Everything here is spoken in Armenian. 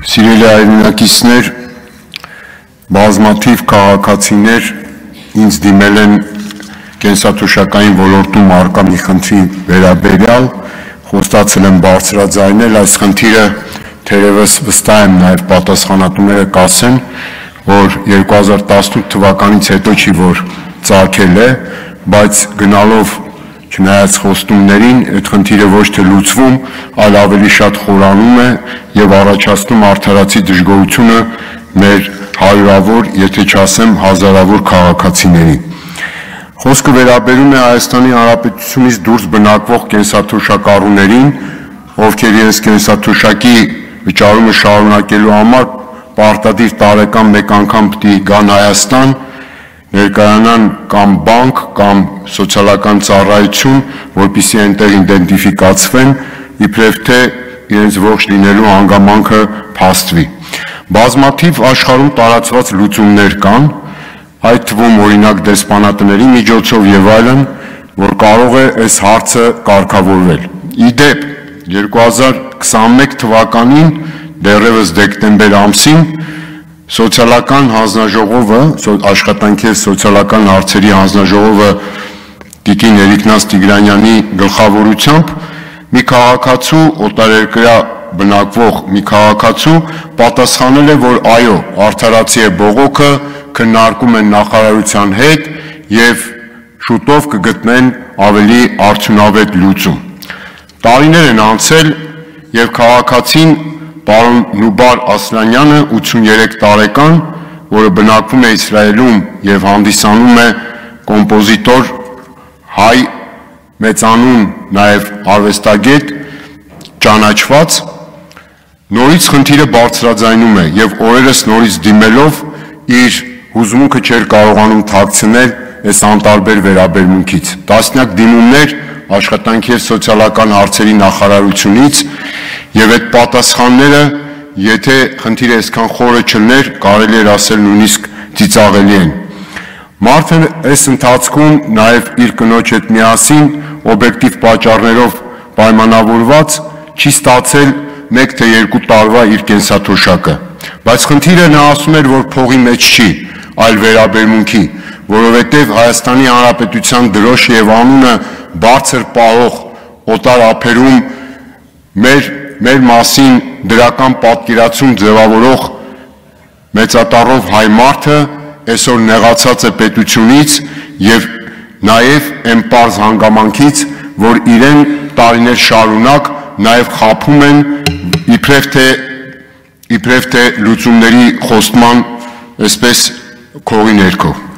Սիրելի հայրենակիցներ, բազմաթիվ քաղաքացիներ ինձ դիմել են կենսաթոշակային ոլորտում առկա մի խնդրի վերաբերյալ, խոստացել եմ բարձրաձայնել այս խնդիրը, թերևս վստահ եմ նաև պատասխանատուները կասեն, որ 2018 թվականից հետո չի որ ծագել է, բայց գնալով չնայած խոստումներին, այդ խնդիրը ոչ թե լուծվում, այլ ավելի շատ խորանում է եւ առաջացնում արդարացի դժգոհությունը մեր հարյուրավոր, եթե չասեմ հազարավոր քաղաքացիների։ Խոսքը վերաբերում է Հայաստանի Հանրապետությունից դուրս բնակվող կենսաթոշակառուներին, ովքեր իրենց կենսաթոշակի վճարումը շարունակելու համար պարտադիր տարեկան մեկ անգամ պիտի գան Հայաստան, ներկայանան կամ բանկ կամ սոցիալական ծառայություն, որպեսզի այնտեղ իդենտիֆիկացվեն, իբրև թե իրենց ողջ լինելու հանգամանքը փաստվի։ Բազմաթիվ աշխարհում տարածված լուծումներ կան, այդ թվում օրինակ դեսպանատների միջոցով եւ այլն, որ կարող է այս հարցը կարգավորվել։ Իդեպ 2021 թվականին դեռևս դեկտեմբեր ամսին Սոցիալական հանձնաժողովը, աշխատանքի եւ սոցիալական հարցերի հանձնաժողովը Տիկին Էրիկնաց Տիգրանյանի գլխավորությամբ մի քաղաքացու օտարերկրյա բնակվող մի քաղաքացու պատասխանել է, որ այո, արդարացի է բողոքը, քննարկում են նախարարության հետ եւ շուտով կգտնեն ավելի արդյունավետ լուծում։ Տարիներ են անցել եւ քաղաքացին Պարոն Նուբար Ասլանյանը 83 տարեկան, որը բնակվում է Իսրայելում եւ հանդիսանում է կոմպոզիտոր, հայ, մեծանուն նաեւ արվեստագետ, ճանաչված, նորից խնդիրը բարձրաձայնում է եւ օրերս նորից դիմելով իր հուզմունքը չէր կարողանում թաքցնել այս անտարբեր վերաբերմունքից։ Տասնյակ դիմումներ աշխատանքի եւ սոցիալական հարցերի նախարարությունից եւ այդ պատասխանները, եթե խնդիրը այսքան խորը չլներ, կարելի էր ասել նույնիսկ ծիծաղելի են։ Մարդը այս ընթացքում նաեւ իր կնոջ հետ միասին օբյեկտիվ պատճառներով պայմանավորված չի ստացել 1 թե 2 տարվա իր կենսաթոշակը, բայց խնդիրը նա ասում էր, որ փողի մեջ չի, այլ վերաբերմունքի, որովհետեւ Հայաստանի Հանրապետության դրոշը եւ անունը բարձր պահող օտար ափերում մեր մասին դրական պատկերացում ձևավորող մեծատառով հայ մարդը այսօր նեղացած է պետությունից եւ նաեւ այն պարզ հանգամանքից, որ իրեն տարիներ շարունակ նաեւ խաբում են իբրև թե լուծումների խոստման այսպես քողի ներքո։